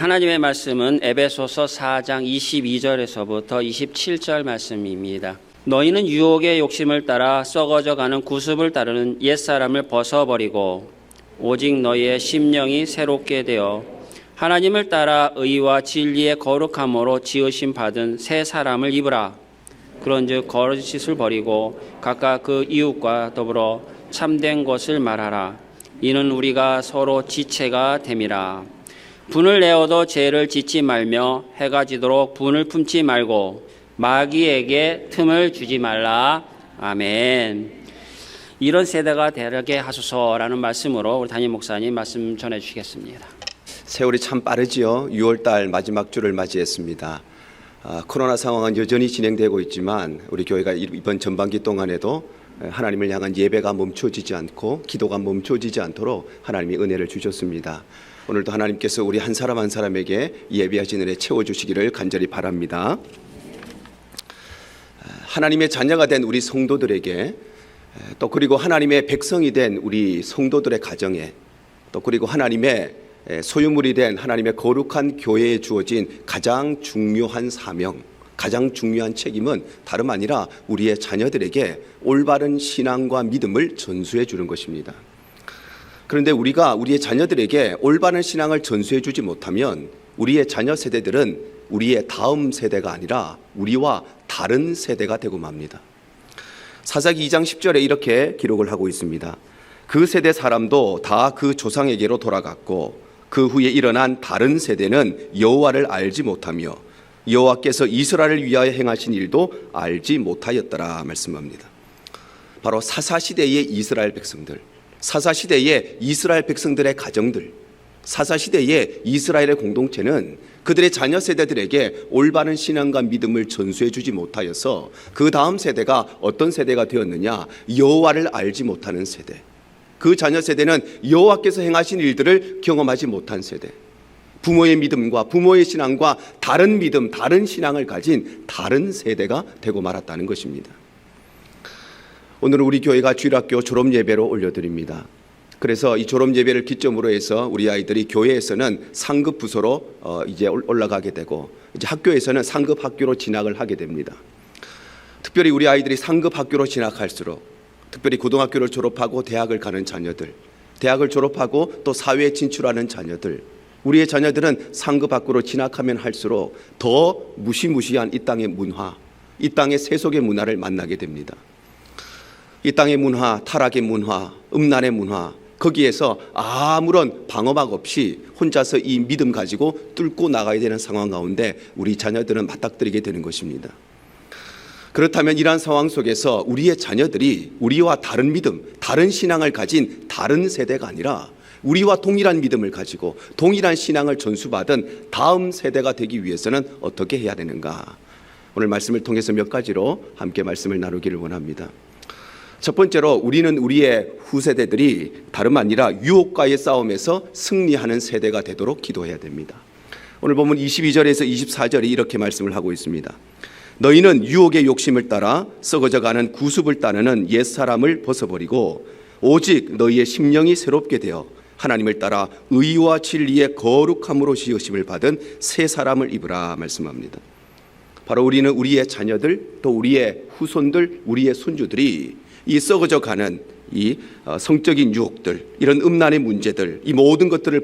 하나님의 말씀은 에베소서 4장 22절에서부터 27절 말씀입니다. 너희는 유혹의 욕심을 따라 썩어져가는 구습을 따르는 옛사람을 벗어버리고 오직 너희의 심령이 새롭게 되어 하나님을 따라 의와 진리의 거룩함으로 지으심 받은 새 사람을 입으라. 그런즉 거짓을 버리고 각각 그 이웃과 더불어 참된 것을 말하라. 이는 우리가 서로 지체가 됨이라. 분을 내어도 죄를 짓지 말며 해가 지도록 분을 품지 말고 마귀에게 틈을 주지 말라. 아멘. 이런 세대가 되게 하소서라는 말씀으로 우리 담임 목사님 말씀 전해 주시겠습니다. 세월이 참 빠르지요. 6월달 마지막 주를 맞이했습니다. 코로나 상황은 여전히 진행되고 있지만 우리 교회가 이번 전반기 동안에도 하나님을 향한 예배가 멈춰지지 않고 기도가 멈춰지지 않도록 하나님이 은혜를 주셨습니다. 오늘도 하나님께서 우리 한 사람 한 사람에게 예배하신 은혜 채워주시기를 간절히 바랍니다. 하나님의 자녀가 된 우리 성도들에게 또 그리고 하나님의 백성이 된 우리 성도들의 가정에 또 그리고 하나님의 소유물이 된 하나님의 거룩한 교회에 주어진 가장 중요한 사명, 가장 중요한 책임은 다름 아니라 우리의 자녀들에게 올바른 신앙과 믿음을 전수해 주는 것입니다. 그런데 우리가 우리의 자녀들에게 올바른 신앙을 전수해 주지 못하면 우리의 자녀 세대들은 우리의 다음 세대가 아니라 우리와 다른 세대가 되고 맙니다. 사사기 2장 10절에 이렇게 기록을 하고 있습니다. 그 세대 사람도 다 그 조상에게로 돌아갔고 그 후에 일어난 다른 세대는 여호와를 알지 못하며 여호와께서 이스라엘을 위하여 행하신 일도 알지 못하였더라 말씀합니다. 바로 사사시대의 이스라엘 백성들, 사사시대의 이스라엘 백성들의 가정들, 사사시대의 이스라엘의 공동체는 그들의 자녀 세대들에게 올바른 신앙과 믿음을 전수해 주지 못하여서 그 다음 세대가 어떤 세대가 되었느냐? 여호와를 알지 못하는 세대. 그 자녀 세대는 여호와께서 행하신 일들을 경험하지 못한 세대. 부모의 믿음과 부모의 신앙과 다른 믿음, 다른 신앙을 가진 다른 세대가 되고 말았다는 것입니다. 오늘은 우리 교회가 주일학교 졸업 예배로 올려드립니다. 그래서 이 졸업 예배를 기점으로 해서 우리 아이들이 교회에서는 상급 부서로 이제 올라가게 되고 이제 학교에서는 상급 학교로 진학을 하게 됩니다. 특별히 우리 아이들이 상급 학교로 진학할수록 특별히 고등학교를 졸업하고 대학을 가는 자녀들, 대학을 졸업하고 또 사회에 진출하는 자녀들, 우리의 자녀들은 상급 학교로 진학하면 할수록 더 무시무시한 이 땅의 문화, 이 땅의 세속의 문화를 만나게 됩니다. 이 땅의 문화, 타락의 문화, 음란의 문화, 거기에서 아무런 방어막 없이 혼자서 이 믿음 가지고 뚫고 나가야 되는 상황 가운데 우리 자녀들은 맞닥뜨리게 되는 것입니다. 그렇다면 이러한 상황 속에서 우리의 자녀들이 우리와 다른 믿음, 다른 신앙을 가진 다른 세대가 아니라 우리와 동일한 믿음을 가지고 동일한 신앙을 전수받은 다음 세대가 되기 위해서는 어떻게 해야 되는가? 오늘 말씀을 통해서 몇 가지로 함께 말씀을 나누기를 원합니다. 첫 번째로 우리는 우리의 후세대들이 다름 아니라 유혹과의 싸움에서 승리하는 세대가 되도록 기도해야 됩니다. 오늘 보면 22절에서 24절이 이렇게 말씀을 하고 있습니다. 너희는 유혹의 욕심을 따라 썩어져가는 구습을 따르는 옛사람을 벗어버리고 오직 너희의 심령이 새롭게 되어 하나님을 따라 의와 진리의 거룩함으로 지으심을 받은 새 사람을 입으라 말씀합니다. 바로 우리는 우리의 자녀들 또 우리의 후손들 우리의 손주들이 이 썩어져가는 이 성적인 유혹들 이런 음란의 문제들 이 모든 것들을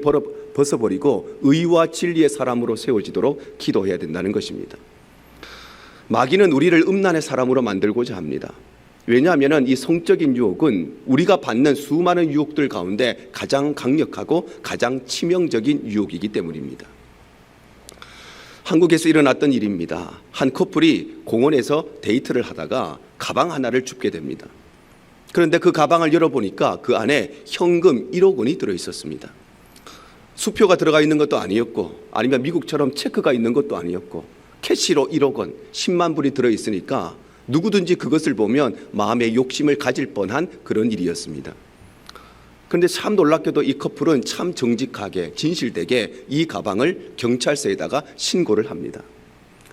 벗어버리고 의와 진리의 사람으로 세워지도록 기도해야 된다는 것입니다. 마귀는 우리를 음란의 사람으로 만들고자 합니다. 왜냐하면 이 성적인 유혹은 우리가 받는 수많은 유혹들 가운데 가장 강력하고 가장 치명적인 유혹이기 때문입니다. 한국에서 일어났던 일입니다. 한 커플이 공원에서 데이트를 하다가 가방 하나를 줍게 됩니다. 그런데 그 가방을 열어보니까 그 안에 현금 1억 원이 들어있었습니다. 수표가 들어가 있는 것도 아니었고 아니면 미국처럼 체크가 있는 것도 아니었고 캐시로 1억 원, 10만 불이 들어있으니까 누구든지 그것을 보면 마음의 욕심을 가질 뻔한 그런 일이었습니다. 그런데 참 놀랍게도 이 커플은 참 정직하게 진실되게 이 가방을 경찰서에다가 신고를 합니다.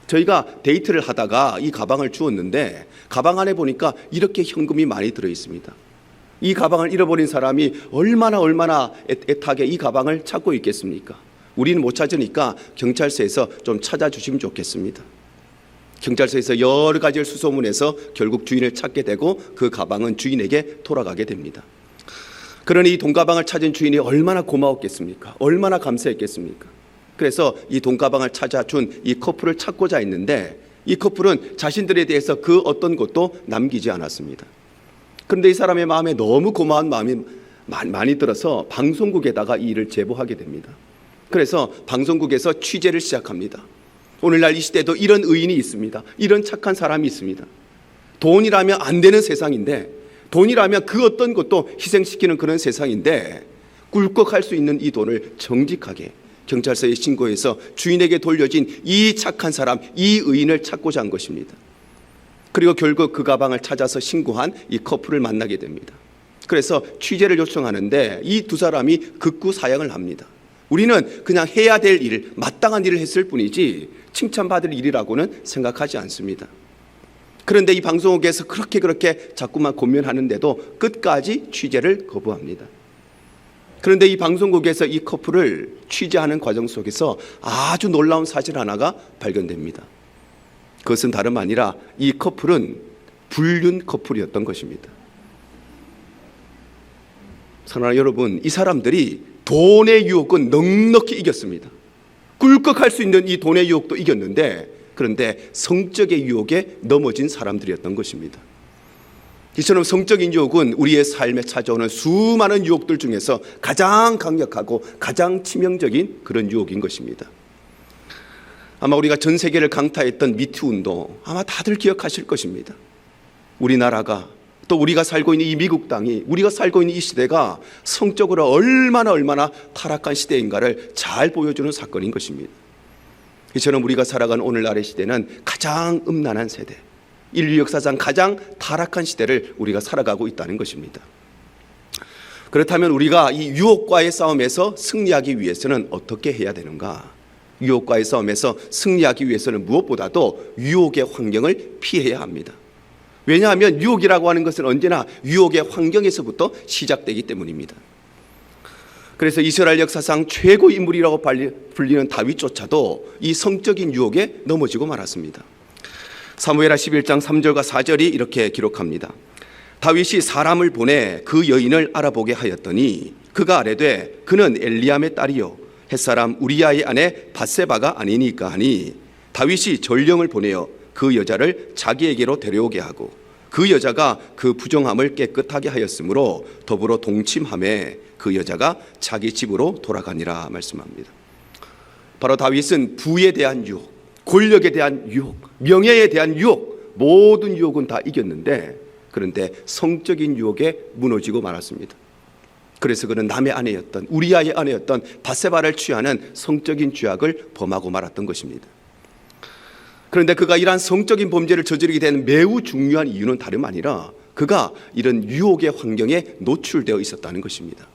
저희가 데이트를 하다가 이 가방을 주었는데 가방 안에 보니까 이렇게 현금이 많이 들어있습니다. 이 가방을 잃어버린 사람이 얼마나 애타게 이 가방을 찾고 있겠습니까? 우리는 못 찾으니까 경찰서에서 좀 찾아주시면 좋겠습니다. 경찰서에서 여러 가지를 수소문해서 결국 주인을 찾게 되고 그 가방은 주인에게 돌아가게 됩니다. 그러니 이 돈가방을 찾은 주인이 얼마나 고마웠겠습니까? 얼마나 감사했겠습니까? 그래서 이 돈가방을 찾아준 이 커플을 찾고자 했는데 이 커플은 자신들에 대해서 그 어떤 것도 남기지 않았습니다. 그런데 이 사람의 마음에 너무 고마운 마음이 많이 들어서 방송국에다가 이 일을 제보하게 됩니다. 그래서 방송국에서 취재를 시작합니다. 오늘날 이 시대에도 이런 의인이 있습니다. 이런 착한 사람이 있습니다. 돈이라면 안 되는 세상인데, 돈이라면 그 어떤 것도 희생시키는 그런 세상인데, 꿀꺽할 수 있는 이 돈을 정직하게 경찰서에 신고해서 주인에게 돌려진 이 착한 사람, 이 의인을 찾고자 한 것입니다. 그리고 결국 그 가방을 찾아서 신고한 이 커플을 만나게 됩니다. 그래서 취재를 요청하는데 이 두 사람이 극구 사양을 합니다. 우리는 그냥 해야 될 일, 마땅한 일을 했을 뿐이지 칭찬받을 일이라고는 생각하지 않습니다. 그런데 이 방송국에서 그렇게 자꾸만 권면하는데도 끝까지 취재를 거부합니다. 그런데 이 방송국에서 이 커플을 취재하는 과정 속에서 아주 놀라운 사실 하나가 발견됩니다. 그것은 다름 아니라 이 커플은 불륜 커플이었던 것입니다. 사랑하는 여러분, 이 사람들이 돈의 유혹은 넉넉히 이겼습니다. 꿀꺽할 수 있는 이 돈의 유혹도 이겼는데, 그런데 성적의 유혹에 넘어진 사람들이었던 것입니다. 이처럼 성적인 유혹은 우리의 삶에 찾아오는 수많은 유혹들 중에서 가장 강력하고 가장 치명적인 그런 유혹인 것입니다. 아마 우리가 전 세계를 강타했던 미투 운동, 아마 다들 기억하실 것입니다. 우리나라가, 또 우리가 살고 있는 이 미국 땅이, 우리가 살고 있는 이 시대가 성적으로 얼마나 타락한 시대인가를 잘 보여주는 사건인 것입니다. 이처럼 우리가 살아가는 오늘날의 시대는 가장 음란한 세대, 인류 역사상 가장 타락한 시대를 우리가 살아가고 있다는 것입니다. 그렇다면 우리가 이 유혹과의 싸움에서 승리하기 위해서는 어떻게 해야 되는가? 유혹과의 싸움에서 승리하기 위해서는 무엇보다도 유혹의 환경을 피해야 합니다. 왜냐하면 유혹이라고 하는 것은 언제나 유혹의 환경에서부터 시작되기 때문입니다. 그래서 이스라엘 역사상 최고 인물이라고 불리는 다윗조차도 이 성적인 유혹에 넘어지고 말았습니다. 사무엘하 11장 3절과 4절이 이렇게 기록합니다. 다윗이 사람을 보내 그 여인을 알아보게 하였더니 그가 아뢰되 그는 엘리암의 딸이요 햇사람 우리야의 아내 밧세바가 아니니까 하니 다윗이 전령을 보내어 그 여자를 자기에게로 데려오게 하고 그 여자가 그 부정함을 깨끗하게 하였으므로 더불어 동침하매 그 여자가 자기 집으로 돌아가니라 말씀합니다. 바로 다윗은 부에 대한 유혹, 권력에 대한 유혹, 명예에 대한 유혹, 모든 유혹은 다 이겼는데, 그런데 성적인 유혹에 무너지고 말았습니다. 그래서 그는 남의 아내였던, 우리아의 아내였던 밧세바를 취하는 성적인 죄악을 범하고 말았던 것입니다. 그런데 그가 이러한 성적인 범죄를 저지르게 되는 매우 중요한 이유는 다름 아니라 그가 이런 유혹의 환경에 노출되어 있었다는 것입니다.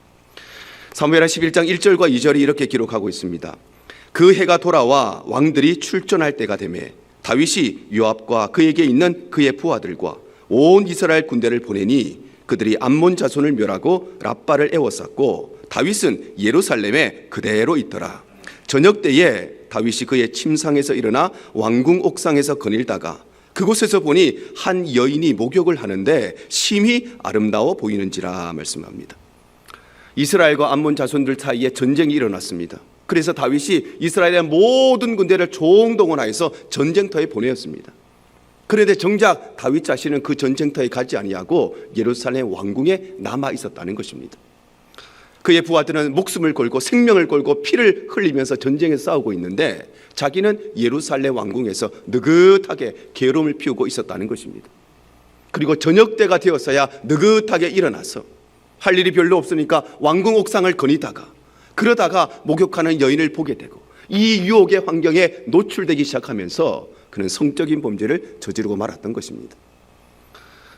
사무엘하 11장 1절과 2절이 이렇게 기록하고 있습니다. 그 해가 돌아와 왕들이 출전할 때가 되매 다윗이 요압과 그에게 있는 그의 부하들과 온 이스라엘 군대를 보내니 그들이 암몬 자손을 멸하고 랍바를 에워쌌고 다윗은 예루살렘에 그대로 있더라. 저녁 때에 다윗이 그의 침상에서 일어나 왕궁 옥상에서 거닐다가 그곳에서 보니 한 여인이 목욕을 하는데 심히 아름다워 보이는지라 말씀합니다. 이스라엘과 암몬 자손들 사이에 전쟁이 일어났습니다. 그래서 다윗이 이스라엘의 모든 군대를 총동원하여서 전쟁터에 보내었습니다. 그런데 정작 다윗 자신은 그 전쟁터에 가지 아니하고 예루살렘 왕궁에 남아 있었다는 것입니다. 그의 부하들은 목숨을 걸고 생명을 걸고 피를 흘리면서 전쟁에서 싸우고 있는데 자기는 예루살렘 왕궁에서 느긋하게 괴로움을 피우고 있었다는 것입니다. 그리고 저녁 때가 되었어야 느긋하게 일어나서 할 일이 별로 없으니까 왕궁 옥상을 거니다가 그러다가 목욕하는 여인을 보게 되고 이 유혹의 환경에 노출되기 시작하면서 그는 성적인 범죄를 저지르고 말았던 것입니다.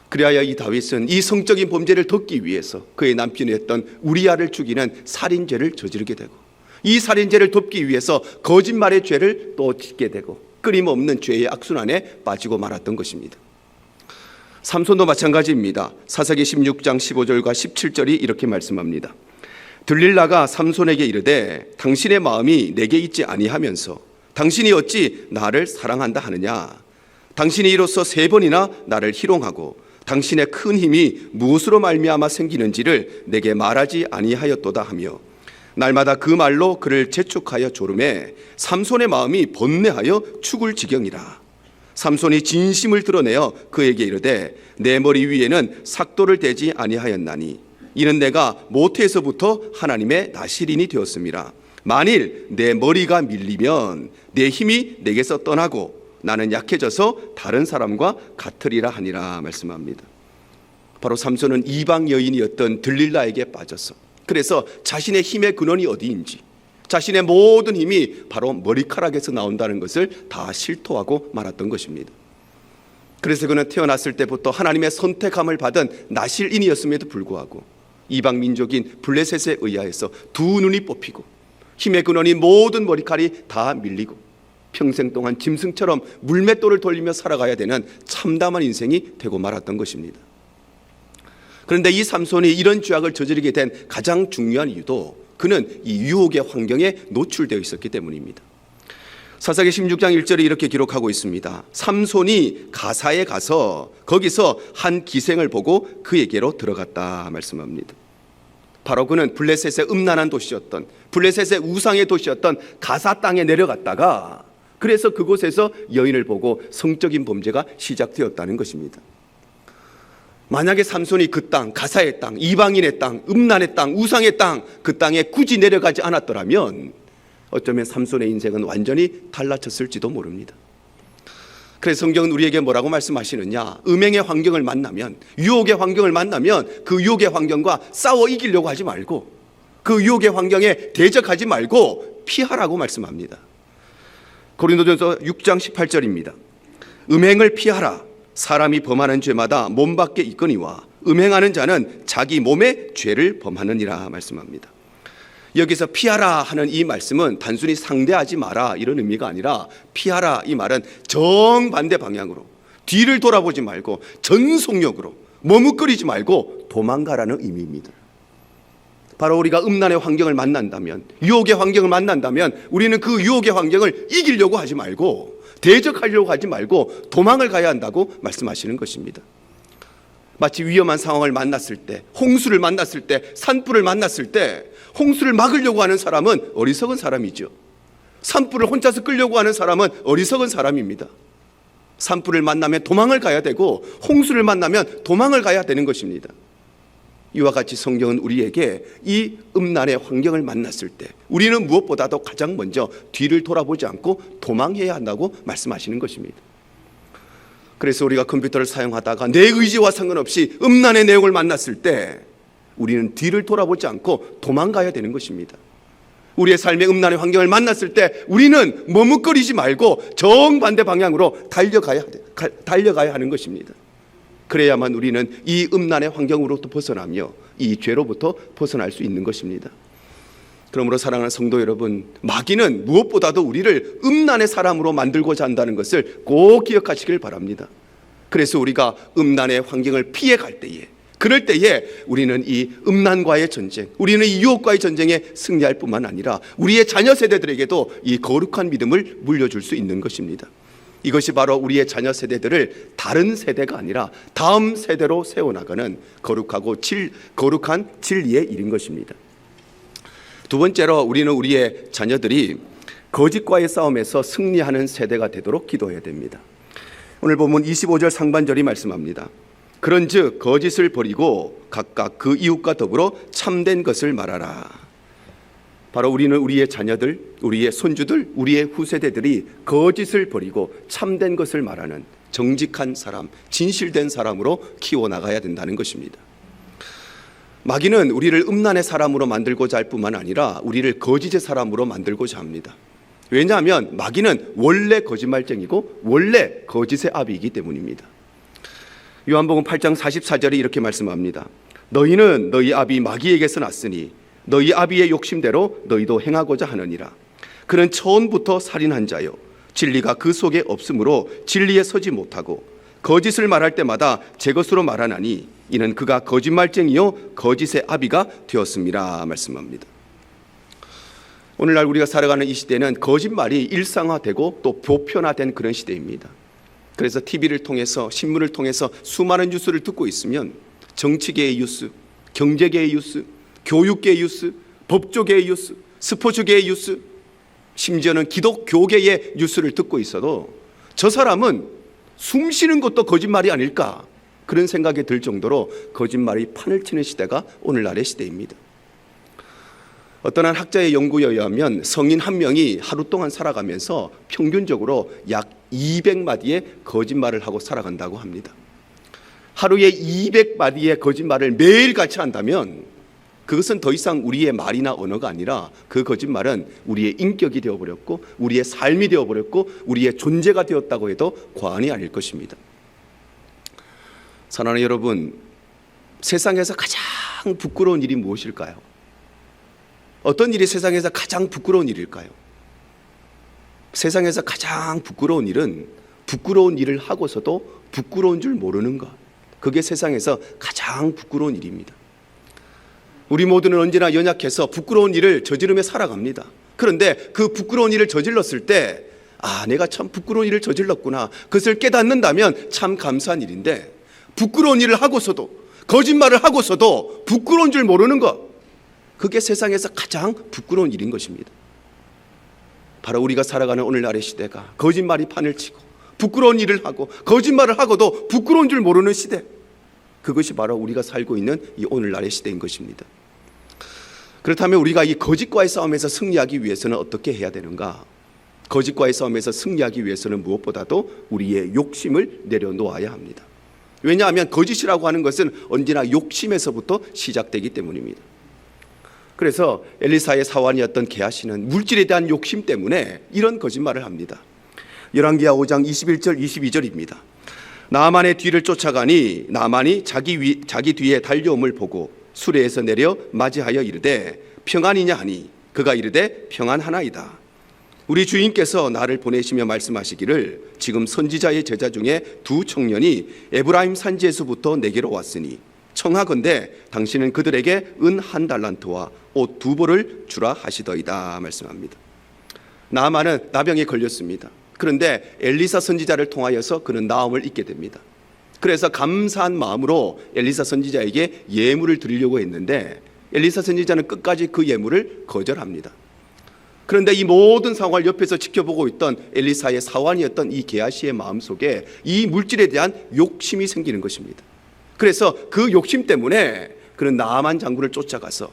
그리하여 이 다윗은 이 성적인 범죄를 덮기 위해서 그의 남편이었던 우리아를 죽이는 살인죄를 저지르게 되고 이 살인죄를 덮기 위해서 거짓말의 죄를 또 짓게 되고 끊임없는 죄의 악순환에 빠지고 말았던 것입니다. 삼손도 마찬가지입니다. 사사기 16장 15절과 17절이 이렇게 말씀합니다. 들릴라가 삼손에게 이르되 당신의 마음이 내게 있지 아니하면서 당신이 어찌 나를 사랑한다 하느냐. 당신이 이로써 3번이나 나를 희롱하고 당신의 큰 힘이 무엇으로 말미암아 생기는지를 내게 말하지 아니하였도다 하며 날마다 그 말로 그를 재촉하여 조름에 삼손의 마음이 번뇌하여 죽을 지경이라. 삼손이 진심을 드러내어 그에게 이르되 내 머리 위에는 삭도를 대지 아니하였나니 이는 내가 모태에서부터 하나님의 나실인이 되었음이라. 만일 내 머리가 밀리면 내 힘이 내게서 떠나고 나는 약해져서 다른 사람과 같으리라 하니라 말씀합니다. 바로 삼손은 이방 여인이었던 들릴라에게 빠져서 그래서 자신의 힘의 근원이 어디인지 자신의 모든 힘이 바로 머리카락에서 나온다는 것을 다 실토하고 말았던 것입니다. 그래서 그는 태어났을 때부터 하나님의 선택함을 받은 나실인이었음에도 불구하고 이방 민족인 블레셋에 의하여서 2눈이 뽑히고 힘의 근원인 모든 머리칼이 다 밀리고 평생 동안 짐승처럼 물맷돌을 돌리며 살아가야 되는 참담한 인생이 되고 말았던 것입니다. 그런데 이 삼손이 이런 죄악을 저지르게 된 가장 중요한 이유도 그는 이 유혹의 환경에 노출되어 있었기 때문입니다. 사사기 16장 1절에 이렇게 기록하고 있습니다. 삼손이 가사에 가서 거기서 한 기생을 보고 그에게로 들어갔다 말씀합니다. 바로 그는 블레셋의 음란한 도시였던 블레셋의 우상의 도시였던 가사 땅에 내려갔다가 그래서 그곳에서 여인을 보고 성적인 범죄가 시작되었다는 것입니다. 만약에 삼손이 그 땅, 가사의 땅, 이방인의 땅, 음란의 땅, 우상의 땅, 그 땅에 굳이 내려가지 않았더라면 어쩌면 삼손의 인생은 완전히 달라졌을지도 모릅니다. 그래서 성경은 우리에게 뭐라고 말씀하시느냐? 음행의 환경을 만나면, 유혹의 환경을 만나면 그 유혹의 환경과 싸워 이기려고 하지 말고 그 유혹의 환경에 대적하지 말고 피하라고 말씀합니다. 고린도전서 6장 18절입니다. 음행을 피하라. 사람이 범하는 죄마다 몸 밖에 있거니와 음행하는 자는 자기 몸에 죄를 범하느니라 말씀합니다. 여기서 피하라 하는 이 말씀은 단순히 상대하지 마라 이런 의미가 아니라 피하라 이 말은 정반대 방향으로 뒤를 돌아보지 말고 전속력으로 머뭇거리지 말고 도망가라는 의미입니다. 바로 우리가 음란의 환경을 만난다면 유혹의 환경을 만난다면 우리는 그 유혹의 환경을 이기려고 하지 말고 대적하려고 하지 말고 도망을 가야 한다고 말씀하시는 것입니다. 마치 위험한 상황을 만났을 때 홍수를 만났을 때 산불을 만났을 때 홍수를 막으려고 하는 사람은 어리석은 사람이죠. 산불을 혼자서 끌려고 하는 사람은 어리석은 사람입니다. 산불을 만나면 도망을 가야 되고 홍수를 만나면 도망을 가야 되는 것입니다. 이와 같이 성경은 우리에게 이 음란의 환경을 만났을 때 우리는 무엇보다도 가장 먼저 뒤를 돌아보지 않고 도망해야 한다고 말씀하시는 것입니다. 그래서 우리가 컴퓨터를 사용하다가 내 의지와 상관없이 음란의 내용을 만났을 때 우리는 뒤를 돌아보지 않고 도망가야 되는 것입니다. 우리의 삶의 음란의 환경을 만났을 때 우리는 머뭇거리지 말고 정반대 방향으로 달려가야 하는 것입니다. 그래야만 우리는 이 음란의 환경으로부터 벗어나며 이 죄로부터 벗어날 수 있는 것입니다. 그러므로 사랑하는 성도 여러분, 마귀는 무엇보다도 우리를 음란의 사람으로 만들고자 한다는 것을 꼭 기억하시길 바랍니다. 그래서 우리가 음란의 환경을 피해갈 때에 그럴 때에 우리는 이 음란과의 전쟁, 우리는 이 유혹과의 전쟁에 승리할 뿐만 아니라 우리의 자녀 세대들에게도 이 거룩한 믿음을 물려줄 수 있는 것입니다. 이것이 바로 우리의 자녀 세대들을 다른 세대가 아니라 다음 세대로 세워나가는 거룩한 진리의 일인 것입니다. 두 번째로 우리는 우리의 자녀들이 거짓과의 싸움에서 승리하는 세대가 되도록 기도해야 됩니다. 오늘 보면 25절 상반절이 말씀합니다. 그런즉 거짓을 버리고 각각 그 이웃과 더불어 참된 것을 말하라. 바로 우리는 우리의 자녀들, 우리의 손주들, 우리의 후세대들이 거짓을 버리고 참된 것을 말하는 정직한 사람, 진실된 사람으로 키워나가야 된다는 것입니다. 마귀는 우리를 음란의 사람으로 만들고자 할 뿐만 아니라 우리를 거짓의 사람으로 만들고자 합니다. 왜냐하면 마귀는 원래 거짓말쟁이고 원래 거짓의 아비이기 때문입니다. 요한복음 8장 44절에 이렇게 말씀합니다. 너희는 너희 아비 마귀에게서 났으니 너희 아비의 욕심대로 너희도 행하고자 하느니라. 그는 처음부터 살인한 자요 진리가 그 속에 없으므로 진리에 서지 못하고 거짓을 말할 때마다 제 것으로 말하나니 이는 그가 거짓말쟁이요 거짓의 아비가 되었습니다 말씀합니다. 오늘날 우리가 살아가는 이 시대는 거짓말이 일상화되고 또 보편화된 그런 시대입니다. 그래서 TV를 통해서 신문을 통해서 수많은 뉴스를 듣고 있으면 정치계의 뉴스, 경제계의 뉴스, 교육계의 뉴스, 법조계의 뉴스, 스포츠계의 뉴스, 심지어는 기독교계의 뉴스를 듣고 있어도 저 사람은 숨 쉬는 것도 거짓말이 아닐까 그런 생각이 들 정도로 거짓말이 판을 치는 시대가 오늘날의 시대입니다. 어떤 한 학자의 연구에 의하면 성인 한 명이 하루 동안 살아가면서 평균적으로 약 200마디의 거짓말을 하고 살아간다고 합니다. 하루에 200마디의 거짓말을 매일같이 한다면 그것은 더 이상 우리의 말이나 언어가 아니라 그 거짓말은 우리의 인격이 되어버렸고 우리의 삶이 되어버렸고 우리의 존재가 되었다고 해도 과언이 아닐 것입니다. 사랑하는 여러분, 세상에서 가장 부끄러운 일이 무엇일까요? 어떤 일이 세상에서 가장 부끄러운 일일까요? 세상에서 가장 부끄러운 일은 부끄러운 일을 하고서도 부끄러운 줄 모르는 것. 그게 세상에서 가장 부끄러운 일입니다. 우리 모두는 언제나 연약해서 부끄러운 일을 저지르며 살아갑니다. 그런데 그 부끄러운 일을 저질렀을 때 내가 참 부끄러운 일을 저질렀구나. 그것을 깨닫는다면 참 감사한 일인데 부끄러운 일을 하고서도 거짓말을 하고서도 부끄러운 줄 모르는 것. 그게 세상에서 가장 부끄러운 일인 것입니다. 바로 우리가 살아가는 오늘날의 시대가 거짓말이 판을 치고 부끄러운 일을 하고 거짓말을 하고도 부끄러운 줄 모르는 시대. 그것이 바로 우리가 살고 있는 이 오늘날의 시대인 것입니다. 그렇다면 우리가 이 거짓과의 싸움에서 승리하기 위해서는 어떻게 해야 되는가? 거짓과의 싸움에서 승리하기 위해서는 무엇보다도 우리의 욕심을 내려놓아야 합니다. 왜냐하면 거짓이라고 하는 것은 언제나 욕심에서부터 시작되기 때문입니다. 그래서 엘리사의 사환이었던 게하시는 물질에 대한 욕심 때문에 이런 거짓말을 합니다. 열왕기하 5장 21절 22절입니다. 나아만의 뒤를 쫓아가니 나아만이 자기 뒤에 달려옴을 보고 수레에서 내려 맞이하여 이르되 평안이냐 하니 그가 이르되 평안하나이다. 우리 주인께서 나를 보내시며 말씀하시기를 지금 선지자의 제자 중에 두 청년이 에브라임 산지에서부터 내게로 왔으니 청하건대 당신은 그들에게 은 1달란트와 옷 2벌을 주라 하시더이다 말씀합니다. 나아만은 나병에 걸렸습니다. 그런데 엘리사 선지자를 통하여서 그는 나음을 입게 됩니다. 그래서 감사한 마음으로 엘리사 선지자에게 예물을 드리려고 했는데 엘리사 선지자는 끝까지 그 예물을 거절합니다. 그런데 이 모든 상황을 옆에서 지켜보고 있던 엘리사의 사환이었던 이 게하시의 마음속에 이 물질에 대한 욕심이 생기는 것입니다. 그래서 그 욕심 때문에 그는 나아만 장군을 쫓아가서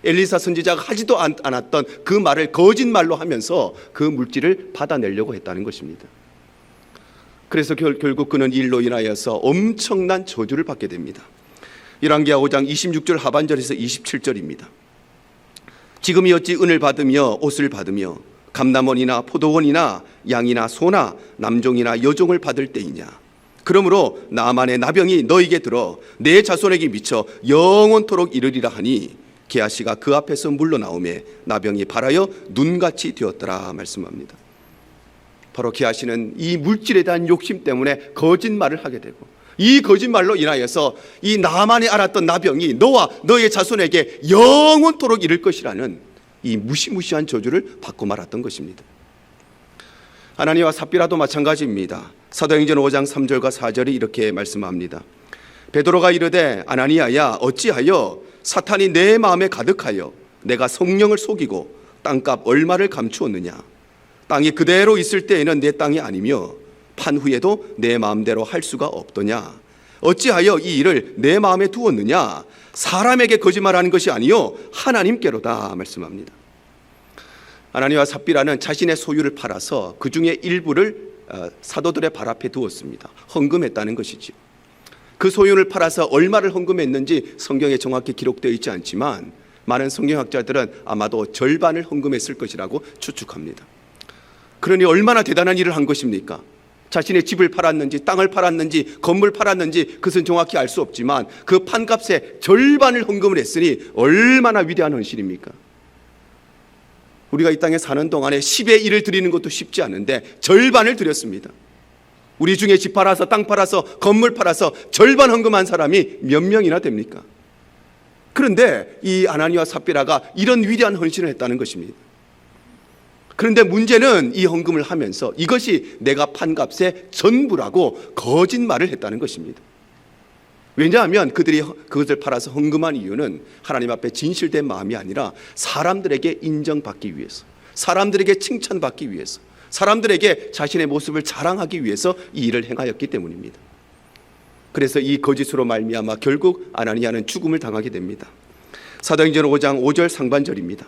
엘리사 선지자가 하지도 않았던 그 말을 거짓말로 하면서 그 물질을 받아내려고 했다는 것입니다. 그래서 결국 그는 일로 인하여서 엄청난 저주를 받게 됩니다. 열왕기하 5장 26절 하반절에서 27절입니다. 지금이 어찌 은을 받으며 옷을 받으며 감남원이나 포도원이나 양이나 소나 남종이나 여종을 받을 때이냐. 그러므로 나아만의 나병이 너에게 들어 내 자손에게 미쳐 영원토록 이르리라 하니 게하시가 그 앞에서 물러나오매 나병이 발하여 눈같이 되었더라 말씀합니다. 바로 게하시는 이 물질에 대한 욕심 때문에 거짓말을 하게 되고 이 거짓말로 인하여서 이 나만이 알았던 나병이 너와 너의 자손에게 영원토록 이를 것이라는 이 무시무시한 저주를 받고 말았던 것입니다. 아나니와 삽비라도 마찬가지입니다. 사도행전 5장 3절과 4절이 이렇게 말씀합니다. 베드로가 이르되 아나니아야 어찌하여 사탄이 내 마음에 가득하여 내가 성령을 속이고 땅값 얼마를 감추었느냐. 땅이 그대로 있을 때에는 내 땅이 아니며 판 후에도 내 마음대로 할 수가 없더냐. 어찌하여 이 일을 내 마음에 두었느냐. 사람에게 거짓말하는 것이 아니요 하나님께로다 말씀합니다. 아나니와 삽비라는 자신의 소유를 팔아서 그 중에 일부를 사도들의 발 앞에 두었습니다. 헌금했다는 것이죠. 그 소유를 팔아서 얼마를 헌금했는지 성경에 정확히 기록되어 있지 않지만 많은 성경학자들은 아마도 절반을 헌금했을 것이라고 추측합니다. 그러니 얼마나 대단한 일을 한 것입니까? 자신의 집을 팔았는지 땅을 팔았는지 건물 팔았는지 그것은 정확히 알 수 없지만 그 판값의 절반을 헌금을 했으니 얼마나 위대한 헌신입니까? 우리가 이 땅에 사는 동안에 10의 1을 드리는 것도 쉽지 않은데 절반을 드렸습니다. 우리 중에 집 팔아서 땅 팔아서 건물 팔아서 절반 헌금한 사람이 몇 명이나 됩니까? 그런데 이 아나니와 삽비라가 이런 위대한 헌신을 했다는 것입니다. 그런데 문제는 이 헌금을 하면서 이것이 내가 판 값의 전부라고 거짓말을 했다는 것입니다. 왜냐하면 그들이 그것을 팔아서 헌금한 이유는 하나님 앞에 진실된 마음이 아니라 사람들에게 인정받기 위해서, 사람들에게 칭찬받기 위해서, 사람들에게 자신의 모습을 자랑하기 위해서 이 일을 행하였기 때문입니다. 그래서 이 거짓으로 말미암아 결국 아나니아는 죽음을 당하게 됩니다. 사도행전 5장 5절 상반절입니다.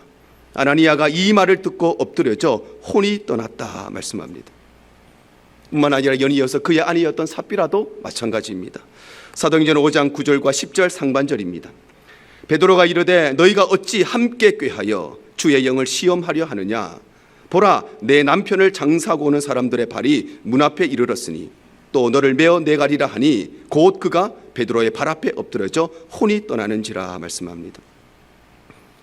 아나니아가 이 말을 듣고 엎드려져 혼이 떠났다 말씀합니다. 뿐만 아니라 연이어서 그의 아내였던 삽비라도 마찬가지입니다. 사도행전 5장 9절과 10절 상반절입니다. 베드로가 이르되 너희가 어찌 함께 꾀하여 주의 영을 시험하려 하느냐. 보라, 내 남편을 장사하고 오는 사람들의 발이 문 앞에 이르렀으니 또 너를 메어 내가리라 하니 곧 그가 베드로의 발 앞에 엎드려져 혼이 떠나는지라 말씀합니다.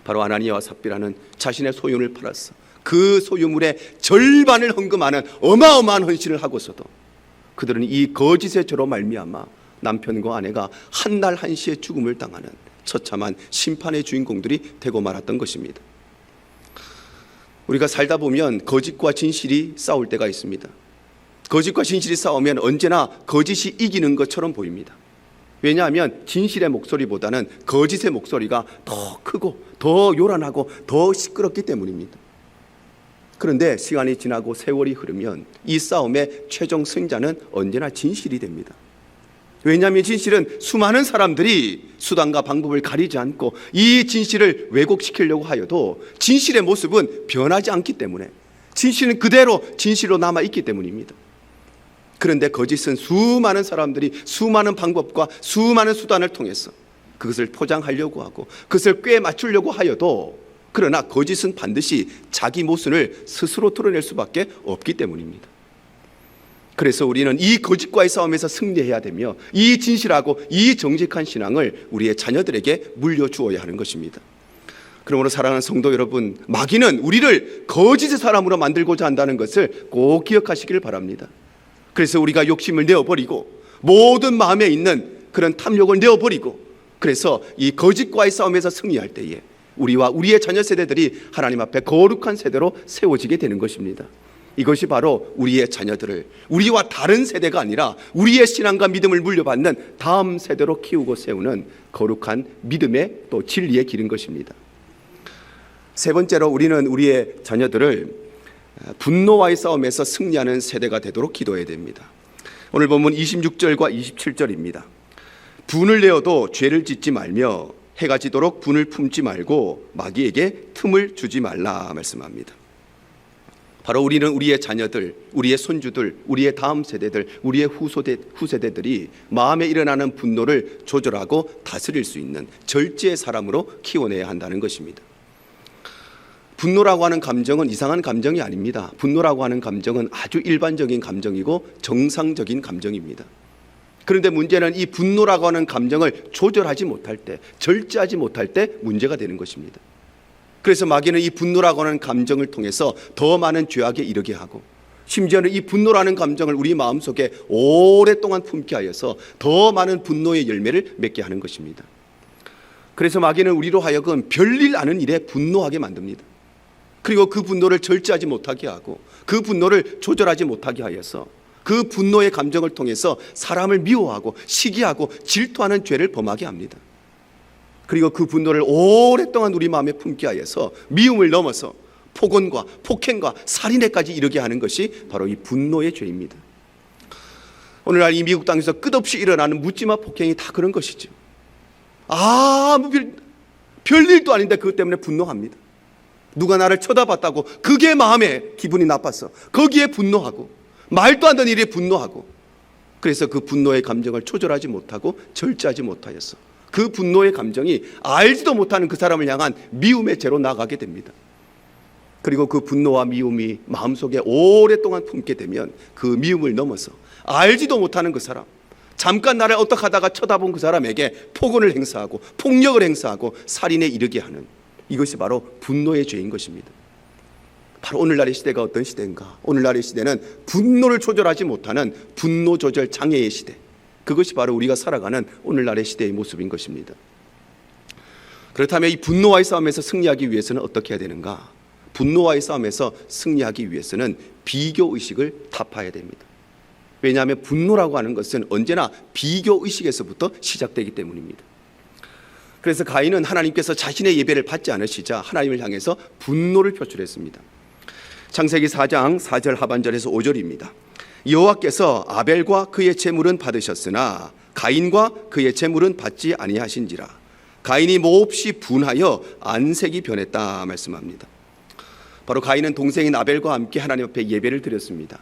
바로 아나니아와 삽비라는 자신의 소유를 팔았어. 그 소유물의 절반을 헌금하는 어마어마한 헌신을 하고서도 그들은 이 거짓의 죄로 말미암아 남편과 아내가 한 날 한시에 죽음을 당하는 처참한 심판의 주인공들이 되고 말았던 것입니다. 우리가 살다 보면 거짓과 진실이 싸울 때가 있습니다. 거짓과 진실이 싸우면 언제나 거짓이 이기는 것처럼 보입니다. 왜냐하면 진실의 목소리보다는 거짓의 목소리가 더 크고 더 요란하고 더 시끄럽기 때문입니다. 그런데 시간이 지나고 세월이 흐르면 이 싸움의 최종 승자는 언제나 진실이 됩니다. 왜냐하면 진실은 수많은 사람들이 수단과 방법을 가리지 않고 이 진실을 왜곡시키려고 하여도 진실의 모습은 변하지 않기 때문에, 진실은 그대로 진실로 남아있기 때문입니다. 그런데 거짓은 수많은 사람들이 수많은 방법과 수많은 수단을 통해서 그것을 포장하려고 하고 그것을 꿰 맞추려고 하여도, 그러나 거짓은 반드시 자기 모순을 스스로 드러낼 수밖에 없기 때문입니다. 그래서 우리는 이 거짓과의 싸움에서 승리해야 되며 이 진실하고 이 정직한 신앙을 우리의 자녀들에게 물려주어야 하는 것입니다. 그러므로 사랑하는 성도 여러분, 마귀는 우리를 거짓의 사람으로 만들고자 한다는 것을 꼭 기억하시길 바랍니다. 그래서 우리가 욕심을 내어버리고 모든 마음에 있는 그런 탐욕을 내어버리고, 그래서 이 거짓과의 싸움에서 승리할 때에 우리와 우리의 자녀 세대들이 하나님 앞에 거룩한 세대로 세워지게 되는 것입니다. 이것이 바로 우리의 자녀들을 우리와 다른 세대가 아니라 우리의 신앙과 믿음을 물려받는 다음 세대로 키우고 세우는 거룩한 믿음의 또 진리의 길인 것입니다. 세 번째로, 우리는 우리의 자녀들을 분노와의 싸움에서 승리하는 세대가 되도록 기도해야 됩니다. 오늘 본문 26절과 27절입니다. 분을 내어도 죄를 짓지 말며 해가 지도록 분을 품지 말고 마귀에게 틈을 주지 말라 말씀합니다. 바로 우리는 우리의 자녀들, 우리의 손주들, 우리의 다음 세대들, 우리의 후세대들이 마음에 일어나는 분노를 조절하고 다스릴 수 있는 절제의 사람으로 키워내야 한다는 것입니다. 분노라고 하는 감정은 이상한 감정이 아닙니다. 분노라고 하는 감정은 아주 일반적인 감정이고 정상적인 감정입니다. 그런데 문제는 이 분노라고 하는 감정을 조절하지 못할 때, 절제하지 못할 때 문제가 되는 것입니다. 그래서 마귀는 이 분노라고 하는 감정을 통해서 더 많은 죄악에 이르게 하고, 심지어는 이 분노라는 감정을 우리 마음속에 오랫동안 품게 하여서 더 많은 분노의 열매를 맺게 하는 것입니다. 그래서 마귀는 우리로 하여금 별일 아는 일에 분노하게 만듭니다. 그리고 그 분노를 절제하지 못하게 하고 그 분노를 조절하지 못하게 하여서 그 분노의 감정을 통해서 사람을 미워하고 시기하고 질투하는 죄를 범하게 합니다. 그리고 그 분노를 오랫동안 우리 마음에 품게 하여서 미움을 넘어서 폭언과 폭행과 살인에까지 이르게 하는 것이 바로 이 분노의 죄입니다. 오늘날 이 미국 땅에서 끝없이 일어나는 묻지마 폭행이 다 그런 것이죠. 아무 별일도 아닌데 그것 때문에 분노합니다. 누가 나를 쳐다봤다고 그게 마음에 기분이 나빠서 거기에 분노하고, 말도 안 되는 일에 분노하고, 그래서 그 분노의 감정을 조절하지 못하고 절제하지 못하여서 그 분노의 감정이 알지도 못하는 그 사람을 향한 미움의 죄로 나가게 됩니다. 그리고 그 분노와 미움이 마음속에 오랫동안 품게 되면 그 미움을 넘어서 알지도 못하는 그 사람, 잠깐 나를 어떻게 하다가 쳐다본 그 사람에게 폭언을 행사하고 폭력을 행사하고 살인에 이르게 하는, 이것이 바로 분노의 죄인 것입니다. 바로 오늘날의 시대가 어떤 시대인가? 오늘날의 시대는 분노를 조절하지 못하는 분노 조절 장애의 시대. 그것이 바로 우리가 살아가는 오늘날의 시대의 모습인 것입니다. 그렇다면 이 분노와의 싸움에서 승리하기 위해서는 어떻게 해야 되는가? 분노와의 싸움에서 승리하기 위해서는 비교의식을 타파해야 됩니다. 왜냐하면 분노라고 하는 것은 언제나 비교의식에서부터 시작되기 때문입니다. 그래서 가인은 하나님께서 자신의 예배를 받지 않으시자 하나님을 향해서 분노를 표출했습니다. 창세기 4장 4절 하반절에서 5절입니다. 여호와께서 아벨과 그의 제물은 받으셨으나 가인과 그의 제물은 받지 아니하신지라. 가인이 몹시 분하여 안색이 변했다 말씀합니다. 바로 가인은 동생인 아벨과 함께 하나님 앞에 예배를 드렸습니다.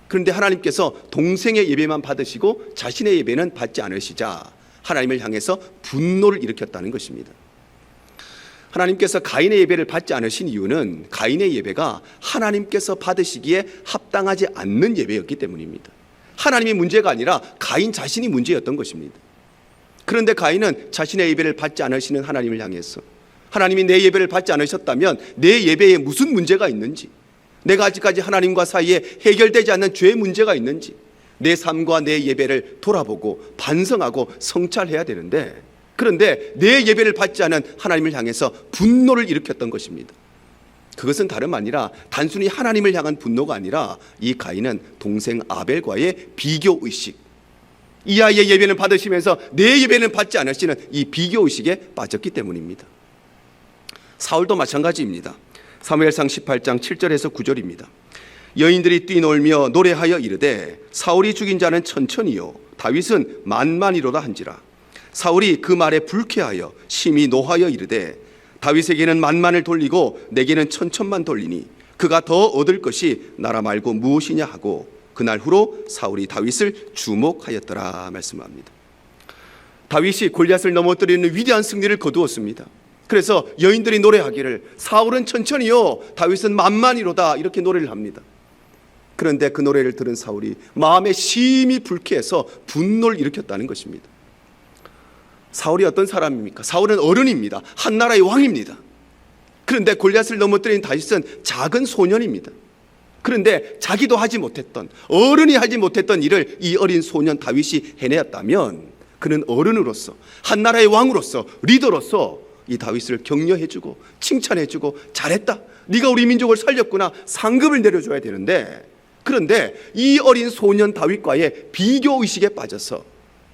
그런데 하나님께서 동생의 예배만 받으시고 자신의 예배는 받지 않으시자 하나님을 향해서 분노를 일으켰다는 것입니다. 하나님께서 가인의 예배를 받지 않으신 이유는 가인의 예배가 하나님께서 받으시기에 합당하지 않는 예배였기 때문입니다. 하나님이 문제가 아니라 가인 자신이 문제였던 것입니다. 그런데 가인은 자신의 예배를 받지 않으시는 하나님을 향해서 하나님이 내 예배를 받지 않으셨다면 내 예배에 무슨 문제가 있는지, 내가 아직까지 하나님과 사이에 해결되지 않는 죄의 문제가 있는지 내 삶과 내 예배를 돌아보고 반성하고 성찰해야 되는데, 그런데 내 예배를 받지 않은 하나님을 향해서 분노를 일으켰던 것입니다. 그것은 다름 아니라 단순히 하나님을 향한 분노가 아니라 이 가인은 동생 아벨과의 비교의식, 이 아이의 예배는 받으시면서 내 예배는 받지 않으시는 이 비교의식에 빠졌기 때문입니다. 사울도 마찬가지입니다. 사무엘상 18장 7절에서 9절입니다. 여인들이 뛰놀며 노래하여 이르되 사울이 죽인 자는 천천히요 다윗은 만만이로다 한지라. 사울이 그 말에 불쾌하여 심히 노하여 이르되 다윗에게는 만만을 돌리고 내게는 천천만 돌리니 그가 더 얻을 것이 나라 말고 무엇이냐 하고 그날 후로 사울이 다윗을 주목하였더라 말씀합니다. 다윗이 골리앗을 넘어뜨리는 위대한 승리를 거두었습니다. 그래서 여인들이 노래하기를 사울은 천천히요 다윗은 만만이로다 이렇게 노래를 합니다. 그런데 그 노래를 들은 사울이 마음에 심히 불쾌해서 분노를 일으켰다는 것입니다. 사울이 어떤 사람입니까? 사울은 어른입니다. 한 나라의 왕입니다. 그런데 골리앗을 넘어뜨린 다윗은 작은 소년입니다. 그런데 자기도 하지 못했던, 어른이 하지 못했던 일을 이 어린 소년 다윗이 해내었다면 그는 어른으로서, 한 나라의 왕으로서, 리더로서 이 다윗을 격려해주고 칭찬해주고 잘했다, 네가 우리 민족을 살렸구나, 상급을 내려줘야 되는데, 그런데 이 어린 소년 다윗과의 비교의식에 빠져서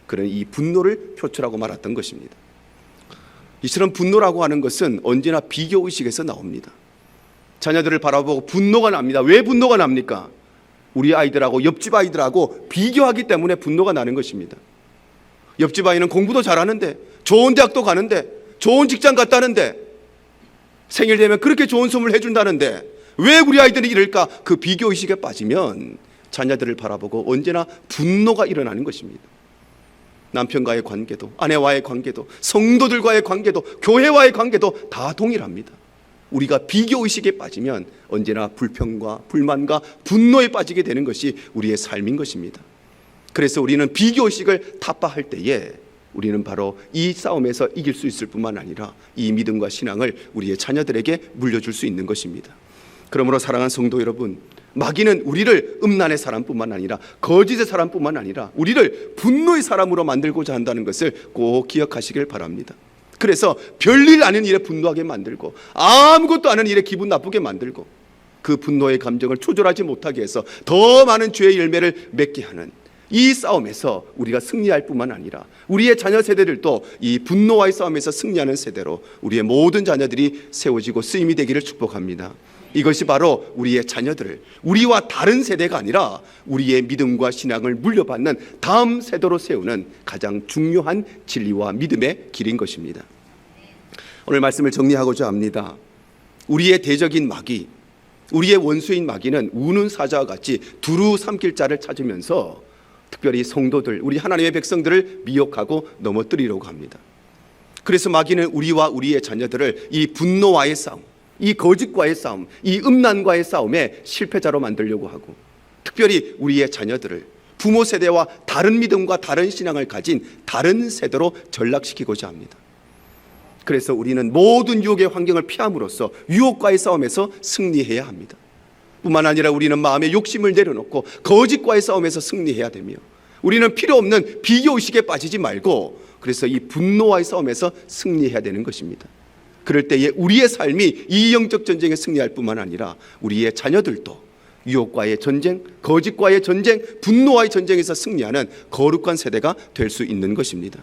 그는 이 분노를 표출하고 말았던 것입니다. 이처럼 분노라고 하는 것은 언제나 비교의식에서 나옵니다. 자녀들을 바라보고 분노가 납니다. 왜 분노가 납니까? 우리 아이들하고 옆집 아이들하고 비교하기 때문에 분노가 나는 것입니다. 옆집 아이는 공부도 잘하는데, 좋은 대학도 가는데, 좋은 직장 갔다는데, 생일 되면 그렇게 좋은 선물 해준다는데 왜 우리 아이들이 이럴까? 그 비교의식에 빠지면 자녀들을 바라보고 언제나 분노가 일어나는 것입니다. 남편과의 관계도, 아내와의 관계도, 성도들과의 관계도, 교회와의 관계도 다 동일합니다. 우리가 비교의식에 빠지면 언제나 불평과 불만과 분노에 빠지게 되는 것이 우리의 삶인 것입니다. 그래서 우리는 비교의식을 타파할 때에 우리는 바로 이 싸움에서 이길 수 있을 뿐만 아니라 이 믿음과 신앙을 우리의 자녀들에게 물려줄 수 있는 것입니다. 그러므로 사랑하는 성도 여러분, 마귀는 우리를 음란의 사람뿐만 아니라 거짓의 사람뿐만 아니라 우리를 분노의 사람으로 만들고자 한다는 것을 꼭 기억하시길 바랍니다. 그래서 별일 아닌 일에 분노하게 만들고 아무것도 아닌 일에 기분 나쁘게 만들고 그 분노의 감정을 조절하지 못하게 해서 더 많은 죄의 열매를 맺게 하는 이 싸움에서 우리가 승리할 뿐만 아니라 우리의 자녀 세대들도 이 분노와의 싸움에서 승리하는 세대로 우리의 모든 자녀들이 세워지고 쓰임이 되기를 축복합니다. 이것이 바로 우리의 자녀들을 우리와 다른 세대가 아니라 우리의 믿음과 신앙을 물려받는 다음 세대로 세우는 가장 중요한 진리와 믿음의 길인 것입니다. 오늘 말씀을 정리하고자 합니다. 우리의 대적인 마귀, 우리의 원수인 마귀는 우는 사자와 같이 두루 삼킬 자를 찾으면서 특별히 성도들, 우리 하나님의 백성들을 미혹하고 넘어뜨리려고 합니다. 그래서 마귀는 우리와 우리의 자녀들을 이 분노와의 싸움, 이 거짓과의 싸움, 이 음란과의 싸움에 실패자로 만들려고 하고, 특별히 우리의 자녀들을 부모 세대와 다른 믿음과 다른 신앙을 가진 다른 세대로 전락시키고자 합니다. 그래서 우리는 모든 유혹의 환경을 피함으로써 유혹과의 싸움에서 승리해야 합니다. 뿐만 아니라 우리는 마음의 욕심을 내려놓고 거짓과의 싸움에서 승리해야 되며, 우리는 필요 없는 비교의식에 빠지지 말고 그래서 이 분노와의 싸움에서 승리해야 되는 것입니다. 그럴 때에 우리의 삶이 이 영적 전쟁에 승리할 뿐만 아니라 우리의 자녀들도 유혹과의 전쟁, 거짓과의 전쟁, 분노와의 전쟁에서 승리하는 거룩한 세대가 될 수 있는 것입니다.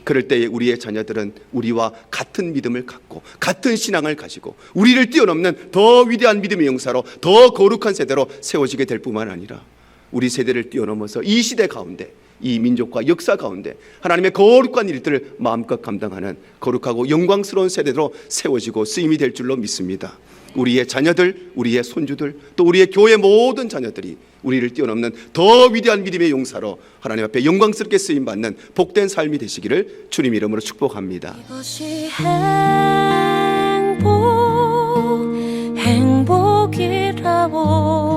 그럴 때에 우리의 자녀들은 우리와 같은 믿음을 갖고 같은 신앙을 가지고 우리를 뛰어넘는 더 위대한 믿음의 용사로 더 거룩한 세대로 세워지게 될 뿐만 아니라 우리 세대를 뛰어넘어서 이 시대 가운데, 이 민족과 역사 가운데 하나님의 거룩한 일들을 마음껏 감당하는 거룩하고 영광스러운 세대로 세워지고 쓰임이 될 줄로 믿습니다. 우리의 자녀들, 우리의 손주들, 또 우리의 교회 모든 자녀들이 우리를 뛰어넘는 더 위대한 믿음의 용사로 하나님 앞에 영광스럽게 쓰임받는 복된 삶이 되시기를 주님 이름으로 축복합니다. 이것이 행복이라고